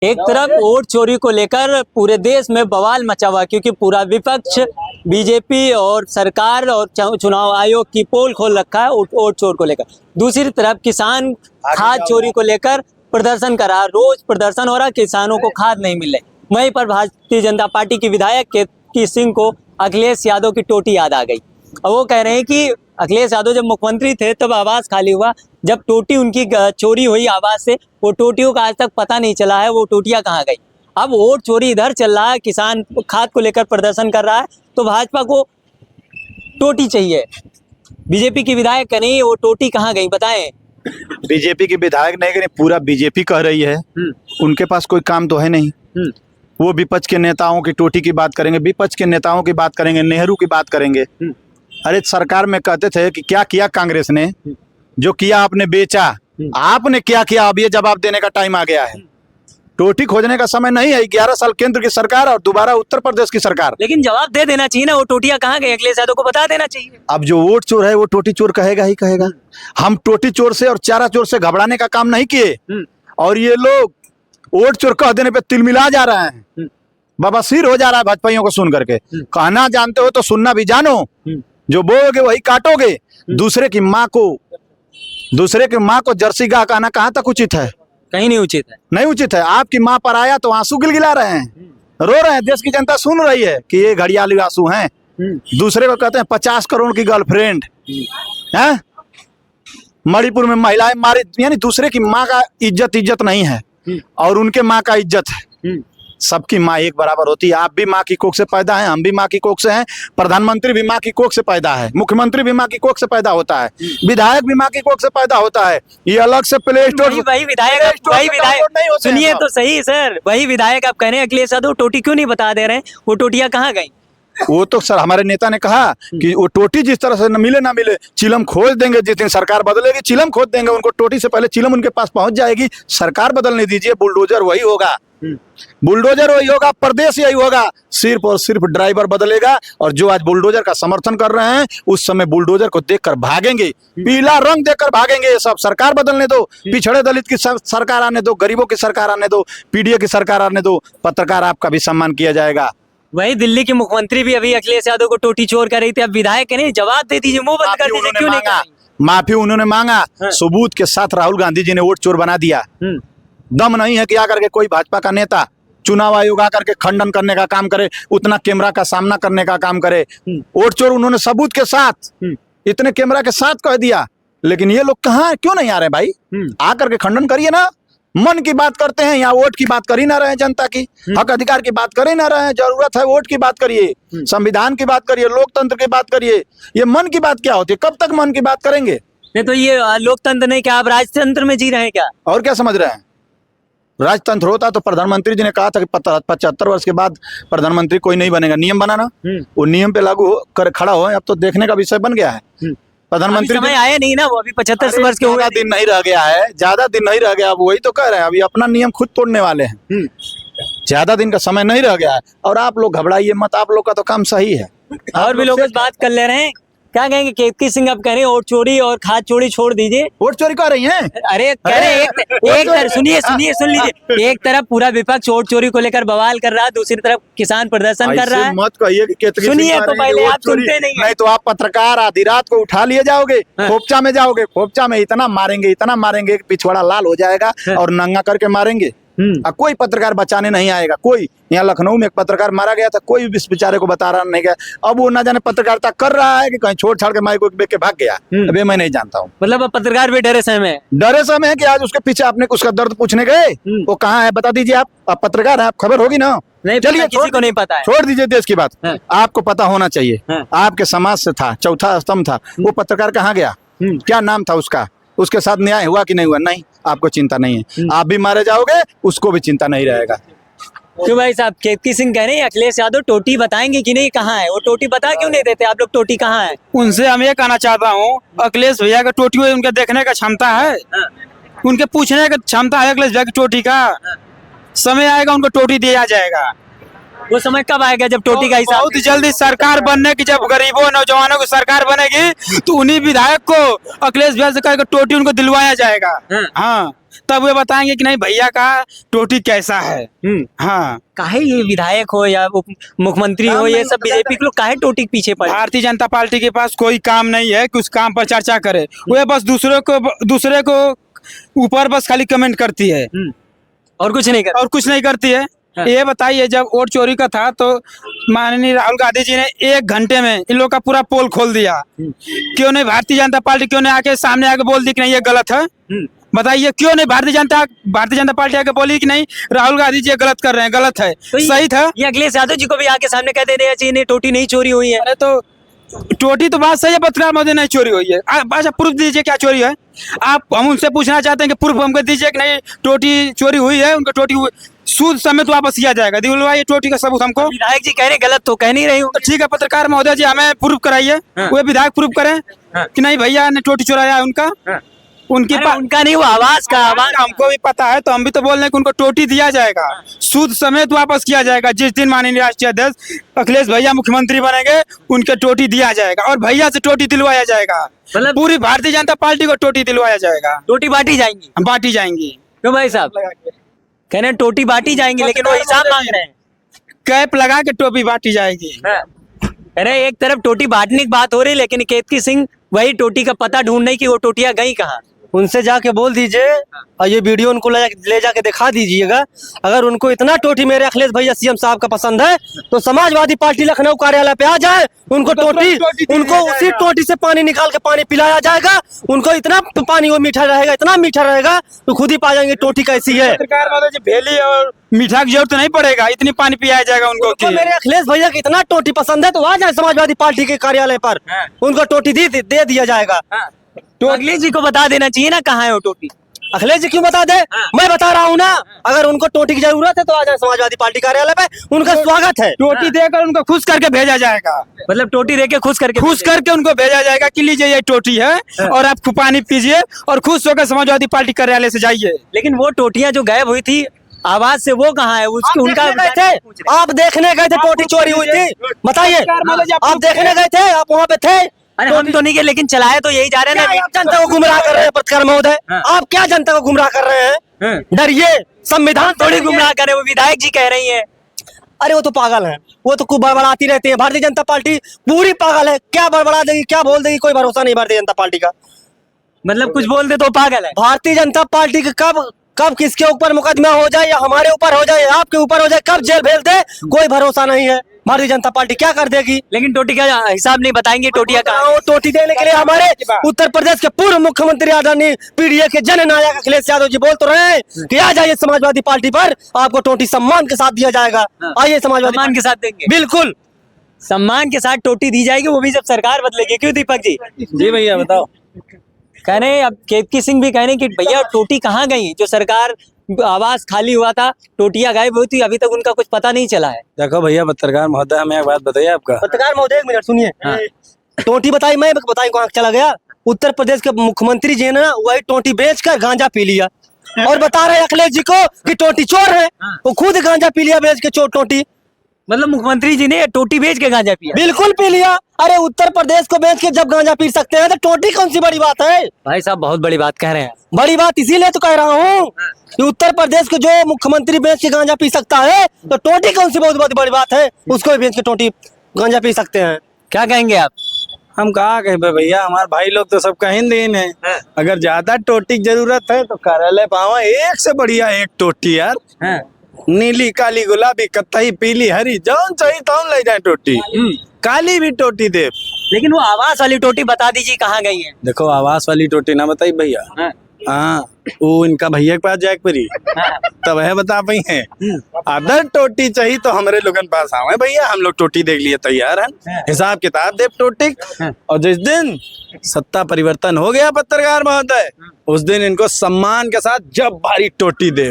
एक तरफ वोट चोरी को लेकर पूरे देश में बवाल मचा हुआ, क्योंकि पूरा विपक्ष बीजेपी और सरकार और चुनाव आयोग की पोल खोल रखा है वोट चोर को लेकर। दूसरी तरफ किसान खाद चोरी को लेकर प्रदर्शन कर रहा, रोज प्रदर्शन हो रहा, किसानों को खाद नहीं मिल रही। वहीं पर भारतीय जनता पार्टी की विधायक केतकी सिंह को अखिलेश यादव की टोटी याद आ गई और वो कह रहे हैं कि अखिलेश यादव जब मुख्यमंत्री थे तब आवास खाली हुआ, जब टोटी उनकी चोरी हुई आवास से, वो टोटियों का आज तक पता नहीं चला है वो टोटियां कहाँ गई। अब वोट चोरी इधर चल रहा है, किसान खाद को लेकर प्रदर्शन कर रहा है, तो भाजपा को टोटी चाहिए। बीजेपी की विधायक कह रही है वो टोटी कहाँ गई बताएं। बीजेपी की विधायक नहीं कह रही, पूरा बीजेपी कह रही है। उनके पास कोई काम तो है नहीं। वो विपक्ष के नेताओं की टोटी की बात करेंगे, विपक्ष के नेताओं की बात करेंगे, नेहरू की बात करेंगे। अरे सरकार में कहते थे कि क्या किया कांग्रेस ने, जो किया आपने बेचा। आपने क्या किया, अब ये जवाब देने का टाइम आ गया है। टोटी खोजने का समय नहीं है। 11 साल केंद्र की सरकार और दोबारा उत्तर प्रदेश की सरकार। लेकिन जवाब दे देना चाहिए ना, वो टोटियां कहाँ गई, अखिलेश यादव को बता देना चाहिए। अब जो वोट चोर है वो टोटी चोर कहेगा ही कहेगा। हम टोटी चोर से और चारा चोर से घबराने का काम नहीं किए, और ये लोग वोट चोर कह देने पे तिलमिला जा रहे हैं, बवासीर हो जा रहा है भाजपाइयों को सुन करके। कहना जानते हो तो सुनना भी जानो, जो बोलोगे वही काटोगे। दूसरे की माँ को जर्सी गाय कहना कहाँ तक उचित है? कहीं नहीं उचित है, नहीं उचित है। आपकी माँ पर आया तो आंसू गिलगिला रहे हैं, रो रहे हैं। देश की जनता सुन रही है कि ये घड़ियाली आंसू हैं। दूसरे को कहते हैं 50 करोड़ की गर्लफ्रेंड है। मणिपुर में महिलाएं मारी, यानी दूसरे की माँ का इज्जत नहीं है और उनके माँ का इज्जत है। सबकी माँ एक बराबर होती है। आप भी माँ की कोख से पैदा हैं, हम भी माँ की कोख से हैं, प्रधानमंत्री भी माँ की कोख से पैदा है, मुख्यमंत्री भी माँ की कोख से पैदा होता है, विधायक भी माँ की कोख से पैदा होता है। ये अलग से प्ले स्टोर वही विधायक सुनिए तो सही सर, वही विधायक आप कह रहे हैं अखिलेश यादव टोटी क्यों नहीं बता दे रहे हैं, वो टोटियां कहाँ गई? वो तो सर हमारे नेता ने कहा कि वो टोटी जिस तरह से न मिले चिलम खोज देंगे। जिस दिन सरकार बदलेगी चिलम खोज देंगे उनको। टोटी से पहले चिलम उनके पास पहुंच जाएगी। सरकार बदलने दीजिए, बुलडोजर वही होगा, बुलडोजर वही होगा, प्रदेश यही होगा। सिर्फ और सिर्फ ड्राइवर बदलेगा। और जो आज बुलडोजर का समर्थन कर रहे हैं उस समय बुलडोजर को देखकर भागेंगे, पीला रंग देखकर भागेंगे। ये सब सरकार बदलने दो, पिछड़े दलित की सरकार आने दो, गरीबों की सरकार आने दो, पीडीए की सरकार आने दो, पत्रकार आपका भी सम्मान किया जाएगा। वही दिल्ली की मुख्यमंत्री भी अभी अखिलेश यादव को टोटी चोर कर रही थी। अब विधायक ने जवाब दे दीजिए, मुंह बंद कर दीजिए, क्यों नहीं कर? माफी उन्होंने मांगा, सबूत के साथ राहुल गांधी जी ने वोट चोर बना दिया। दम नहीं है कि आकर के कोई भाजपा का नेता चुनाव आयोग आकर के खंडन करने का काम करे, उतना कैमरा का सामना करने का काम करे। वोट चोर उन्होंने सबूत के साथ, इतने कैमरा के साथ कह दिया। लेकिन ये लोग कहाँ, क्यों नहीं आ रहे भाई? आकर के खंडन करिए ना। मन की बात करते हैं, यहाँ वोट की बात कर ही ना रहे, जनता की हक अधिकार की बात कर ही ना रहे। जरूरत है वोट की बात करिए, संविधान की बात करिए, लोकतंत्र की बात करिए। ये मन की बात क्या होती है? कब तक मन की बात करेंगे? नहीं तो ये लोकतंत्र नहीं, क्या आप राजतंत्र में जी रहे हैं क्या? और क्या समझ रहे हैं? राजतंत्र होता तो प्रधानमंत्री जी ने कहा था कि 75 वर्ष के बाद प्रधानमंत्री कोई नहीं बनेगा। नियम बनाना, वो नियम पे लागू कर खड़ा हो। अब तो देखने का विषय बन गया है। प्रधानमंत्री समय आया नहीं ना, वो अभी 75 वर्ष के ज्यादा दिन नहीं रह गया है, ज्यादा दिन नहीं रह गया। अब वही तो कह रहे हैं, अभी अपना नियम खुद तोड़ने वाले हैं। ज्यादा दिन का समय नहीं रह गया है। और आप लोग घबराइए मत, आप लोग का तो काम सही है। और भी लोग बात कर ले रहे हैं, क्या कहेंगे? केतकी सिंह अब कह रहे हैं वोट चोरी और खाद चोरी छोड़ दीजिए। वोट चोरी कर रही हैं? अरे कह रहे एक तरफ सुन लीजिए, एक तरफ पूरा विपक्ष वोट चोरी को लेकर बवाल कर रहा है, दूसरी तरफ किसान प्रदर्शन कर रहा है। मत कहिए कि केतकी सुनिए तो पहले, आप सुनते नहीं तो आप पत्रकार आधी रात को उठा लिए जाओगे, खोपचा में जाओगे, खोपचा में इतना मारेंगे पिछवाड़ा लाल हो जाएगा और नंगा करके मारेंगे। कोई पत्रकार बचाने नहीं आएगा। कोई यहाँ लखनऊ में एक पत्रकार मारा गया था, कोई भी इस बेचारे को बता रहा नहीं गया। अब वो ना जाने पत्रकारिता कर रहा है कि कहीं छोड़ छाड़ के माइक को बेच के भाग गया। अभी मैं नहीं जानता हूँ। मतलब अब पत्रकार भी डरे समय है कि आज उसके पीछे आपने उसका दर्द पूछने गए, वो कहाँ है बता दीजिए। आप पत्रकार है, आप खबर होगी ना? चलिए, किसी को नहीं पता है, छोड़ दीजिए देश की बात। आपको पता होना चाहिए। आपके समाज से था, चौथा स्तंभ था, वो पत्रकार कहाँ गया? क्या नाम था उसका? उसके साथ न्याय हुआ कि नहीं हुआ? नहीं, आपको चिंता नहीं है। आप भी मारे जाओगे, उसको भी चिंता नहीं रहेगा। क्यों भाई साहब? केतकी सिंह कह रहे हैं अखिलेश यादव टोटी बताएंगे कि नहीं, कहाँ है वो टोटी? बता क्यों नहीं देते आप लोग? टोटी कहाँ है? उनसे हम ये कहना चाहता हूँ, अखिलेश भैया का टोटी उनके देखने का क्षमता है, उनके पूछने का क्षमता है। अखिलेश भैया की टोटी का समय आएगा, उनको टोटी दिया जाएगा। वो समय कब आएगा जब टोटी का हिसाब? बहुत जल्दी सरकार बनने की, जब गरीबों नौजवानों की सरकार बनेगी तो उन्हीं विधायक को अखिलेश भैया से कहकर टोटी उनको दिलवाया जाएगा। हाँ, तब वे बताएंगे कि नहीं भैया का टोटी कैसा है। हाँ, काहे ये विधायक हो या उप मुख्यमंत्री हो, ये सब बीजेपी के लोग काहे टोटी के पीछे पड़े? भारतीय जनता पार्टी के पास कोई काम नहीं है कि उस काम पर चर्चा करे। वे बस दूसरे को ऊपर बस खाली कमेंट करती है और कुछ नहीं कर। और कुछ नहीं करती है। हाँ। ये बताइए, जब वोट चोरी का था तो माननीय राहुल गांधी जी ने 1 घंटे में इन लोग का पूरा पोल खोल दिया। क्यों नहीं भारतीय जनता पार्टी क्यों नहीं आके सामने आके बोल दी कि नहीं ये गलत है? बताइए क्यों नहीं भारतीय जनता पार्टी आके बोली कि नहीं राहुल गांधी जी ये गलत कर रहे हैं, गलत है, तो सही था। ये अखिलेश यादव जी को भी आके सामने कह देना चाहिए नहीं टोटी नहीं चोरी हुई है। अरे तो टोटी तो बात सही है, पत्रकार महोदय नहीं चोरी हुई है। अच्छा प्रूफ दीजिए क्या चोरी है। हम उनसे पूछना चाहते हैं कि प्रूफ हमको दीजिए कि नहीं टोटी चोरी हुई है, उनका टोटी सूद समेत वापस किया जाएगा। दिलवाइए टोटी का सबूत हमको। विधायक जी कह रहे गलत तो कह नहीं रही हूँ। तो ठीक है पत्रकार महोदय जी, हमें प्रूफ कराइए। वो विधायक प्रूफ करें कि नहीं भैया ने टोटी चुराया है उनका। उनकी उनका नहीं, वो आवाज का आवाज हमको भी पता है, तो हम भी तो बोल रहे हैं कि उनको टोटी दिया जाएगा, सूद समेत वापस किया जाएगा। जिस दिन माननीय राष्ट्रीय अध्यक्ष अखिलेश भैया मुख्यमंत्री बनेंगे उनके टोटी दिया जाएगा और भैया से टोटी दिलवाया जाएगा। मतलब पूरी भारतीय जनता पार्टी को टोटी दिलवाया जाएगा, टोटी बांटी जाएंगी। बांटी जाएंगी। क्यों भाई साहब कह रहे हैं टोटी बांटी जाएंगी, लेकिन वो हिसाब मांग रहे हैं। कैप लगा के टोपी बांटी जाएगी। अरे एक तरफ टोटी बांटने की बात हो रही, लेकिन केतकी सिंह वही टोटी का पता ढूंढ नहीं कि वो टोटियां गई कहाँ। उनसे जाके बोल दीजिए और ये वीडियो उनको ले जाके दिखा दीजिएगा। अगर उनको इतना टोटी मेरे अखिलेश भैया सीएम साहब का पसंद है तो समाजवादी पार्टी लखनऊ कार्यालय पे आ जाए, उनको उनको उसी टोटी से पानी निकाल के पानी पिलाया जाएगा। उनको इतना पानी वो मीठा रहेगा, इतना मीठा रहेगा तो खुद ही पा जाएंगे टोटी कैसी है। पत्रकार महोदय जी, भेली और मीठा की जरूरत नहीं पड़ेगा, इतनी पानी पिलाया जाएगा उनको। मेरे अखिलेश भैया की इतना टोटी पसंद है तो आ जाए समाजवादी पार्टी के कार्यालय पर, उनको टोटी दे दिया जाएगा। तो अखिलेश जी को बता देना चाहिए ना कहाँ है वो टोटी। अखिलेश जी क्यों बता दे? मैं बता रहा हूँ ना, अगर उनको टोटी की जरूरत है तो आ जाए समाजवादी पार्टी कार्यालय पे, उनका स्वागत है। टोटी देकर उनको खुश करके भेजा जाएगा, मतलब टोटी दे के खुश करके उनको भेजा जाएगा कि लीजिए ये टोटी है और आप पानी पीजिए और खुश होकर समाजवादी पार्टी कार्यालय से जाइए। लेकिन वो टोटियां जो गायब हुई थी आवाज से, वो कहाँ है? उसकी उनका आप देखने गए थे टोटी चोरी हुई थी, बताइए। आप देखने गए थे, आप वहाँ पे थे? अरे हम तो नहीं गए, लेकिन चलाए तो यही जा रहे हैं ना। आप जनता को गुमराह कर रहे हैं पत्रकार महोदय, आप क्या जनता को गुमराह कर रहे हैं? डरिए, संविधान थोड़ी गुमराह करे, वो विधायक जी कह रही है। अरे वो तो पागल है, वो तो खूब बड़बड़ाती रहती है। भारतीय जनता पार्टी पूरी पागल है, क्या बड़बड़ा देगी क्या बोल देगी कोई भरोसा नहीं भारतीय जनता पार्टी का। मतलब कुछ बोल दे तो पागल है। भारतीय जनता पार्टी का कब किसके ऊपर मुकदमा हो जाए, या हमारे ऊपर हो जाए, आपके ऊपर हो जाए, कब जेल भेज दे कोई भरोसा नहीं है। भारतीय जनता पार्टी क्या कर देगी। लेकिन टोटी का हिसाब नहीं बताएंगे, टोटियां कहाँ? टोटी देने के लिए हमारे उत्तर प्रदेश के पूर्व मुख्यमंत्री आदरणीय पीडीए के जननायक अखिलेश यादव जी बोल तो रहे हैं कि आ जाइए समाजवादी पार्टी पर, आपको टोटी सम्मान के साथ दिया जाएगा। आइए समाजवादी सम्मान के साथ देंगे, बिल्कुल सम्मान के साथ टोटी दी जाएगी, वो भी जब सरकार बदलेगी। क्यों दीपक जी? जी भैया बताओ। कह रहे हैं अब केतकी सिंह भी कह रहे हैं कि भैया टोटी कहाँ गई? जो सरकार आवास खाली हुआ था, टोटियां गायब हुई थी, अभी तक उनका कुछ पता नहीं चला है। देखो भैया पत्रकार महोदय, हमें एक बात बताइए आपका। पत्रकार महोदय एक मिनट सुनिए। हाँ। टोटी बताई, मैं बताई कहाँ चला गया। उत्तर प्रदेश के मुख्यमंत्री जी ने ना वही टोटी बेचकर गांजा पी लिया और बता रहे अखिलेश जी को कि टोटी चोर है। वो खुद गांजा पी लिया बेच के टोटी। मतलब मुख्यमंत्री जी ने टोटी बेच के गांजा पिया? बिल्कुल पी लिया। अरे उत्तर प्रदेश को बेच के जब गांजा पी सकते हैं तो टोटी कौन सी बड़ी बात है? भाई साहब बहुत बड़ी बात कह रहे हैं। बड़ी बात इसीलिए तो कह रहा हूँ कि उत्तर प्रदेश को जो मुख्यमंत्री बेच के गांजा पी सकता है तो टोटी कौन सी बहुत बड़ी बात है? उसको भी बेच के टोटी गांजा पी सकते हैं। क्या कहेंगे आप? हम कहा कहे भैया, हमारे भाई लोग तो सब कहीं दिन है। अगर ज्यादा टोटी की जरूरत है तो कार्यालय पावा, एक से बढ़िया एक टोटी यार। नीली काली गुलाबी कत्थई पीली हरी जौन चाहिए तौन ले जाए टोटी। काली भी टोटी दे। लेकिन वो आवास वाली टोटी बता दीजिए कहाँ गई है? देखो आवास वाली टोटी ना बताई भैया। हाँ, वो इनका भैया के पास जाए परी तब है बता पाई है। अदर टोटी चाहिए तो हमारे लोगन पास आवे भैया, हम लोग टोटी देख लिए तैयार हैं। हिसाब किताब दे टोटी। और जिस दिन सत्ता परिवर्तन हो गया पत्रकार महोदय, उस दिन इनको सम्मान के साथ जब भारी टोटी दे,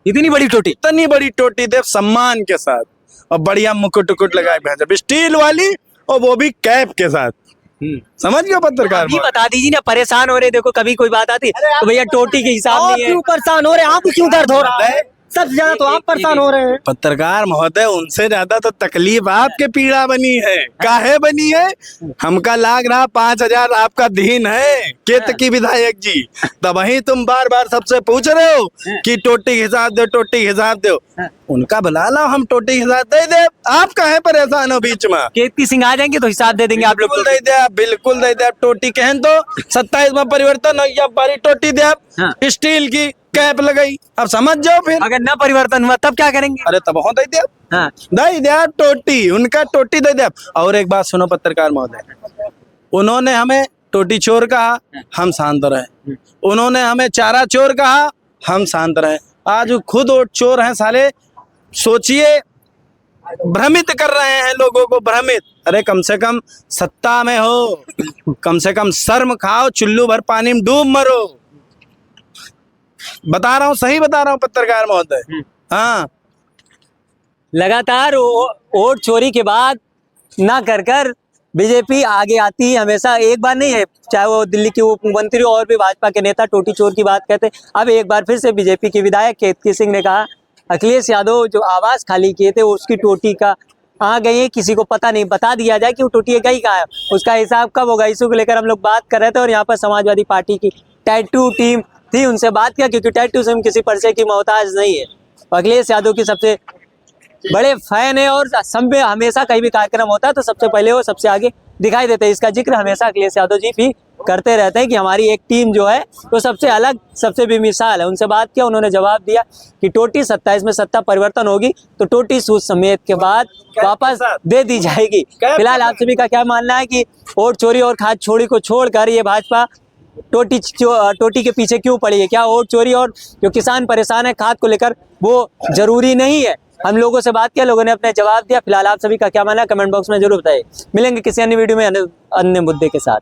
इतनी बड़ी टोटी दे सम्मान के साथ, और बढ़िया मुकुट उकुट लगाए भेजा स्टील वाली, और वो भी कैप के साथ। समझ गए पत्रकार? अभी बता दीजिए ना, परेशान हो रहे। देखो कभी कोई बात आती है तो भैया टोटी के हिसाब नहीं है। क्यों परेशान हो रहे? आप क्यों दर्द हो रहा है? सबसे ज्यादा तो आप परेशान हो रहे हैं। पत्रकार महोदय, उनसे ज्यादा तो तकलीफ आपके पीड़ा बनी है। काहे बनी है? हमका लाग रहा 5,000 आपका दीन है केत की विधायक जी, तब वही तुम बार बार सबसे पूछ रहे हो कि टोटी के हिसाब दो, टोटी के हिसाब दो। उनका भला लो, हम टोटी के हिसाब दे दे। आप काहे परेशान हो बीच में? केतकी सिंह आ जाएंगे तो हिसाब दे देंगे आप लोग बिल्कुल दे दे आप, बिल्कुल दे दे आप। टोटी कहन तो 27 में परिवर्तन हो गया, बारी टोटी दे आप। हाँ। स्टील की कैप लगाई, अब समझ जाओ फिर। अगर न परिवर्तन हुआ तब क्या करेंगे? अरे तब हो दे दे आप। हाँ दे दे आप टोटी, उनका टोटी दे दे आप। और एक बात सुनो पत्रकार महोदय, उन्होंने हमें टोटी चोर कहा, हम शांत रहे। उन्होंने हमें चारा चोर कहा, हम शांत रहे। आज वो खुद वो चोर हैं साले। सोचिए, भ्रमित कर रहे हैं लोगों को, भ्रमित। अरे कम से कम सत्ता में हो, कम से कम शर्म खाओ, चुल्लू भर पानी में डूब मरो। बता रहा हूँ, सही बता रहा हूँ पत्रकार महोदय। हाँ, लगातार वोट चोरी के बाद ना कर बीजेपी आगे आती है हमेशा। एक बार नहीं है, चाहे वो दिल्ली के उप मंत्री और भी भाजपा के नेता टोटी चोर की बात कहते। अब एक बार फिर से बीजेपी के विधायक केतकी सिंह ने कहा अखिलेश यादव जो आवास खाली किए थे उसकी टोटी का आ गई है, किसी को पता नहीं, बता दिया जाए कि वो टोटी गई कहाँ है, उसका हिसाब कब होगा। इशू को लेकर हम लोग बात कर रहे थे और यहाँ पर समाजवादी पार्टी की टैटू टीम थी, उनसे बात किया क्योंकि टैटू से हम किसी परिचय की मोहताज नहीं है। अखिलेश यादव की सबसे बड़े फैन है और सब हमेशा कहीं भी कार्यक्रम होता है तो सबसे पहले वो सबसे आगे दिखाई देते हैं। इसका जिक्र हमेशा अखिलेश यादव जी भी करते रहते हैं कि हमारी एक टीम जो है वो सबसे अलग, सबसे बेमिसाल है। उनसे बात किया, उन्होंने जवाब दिया कि टोटी 27 में सत्ता परिवर्तन होगी तो टोटी सूद समेत के बाद वापस दे दी जाएगी। फिलहाल आप सभी का क्या मानना है कि वोट चोरी और खाद छोड़ी को छोड़कर ये भाजपा टोटी के पीछे क्यों पड़ी है? क्या वोट चोरी और जो किसान परेशान है खाद को लेकर वो जरूरी नहीं है? हम लोगों से बात किया, लोगों ने अपने जवाब दिया। फिलहाल आप सभी का क्या मानना है कमेंट बॉक्स में जरूर बताइए। मिलेंगे किसी अन्य वीडियो में अन्य मुद्दे के साथ।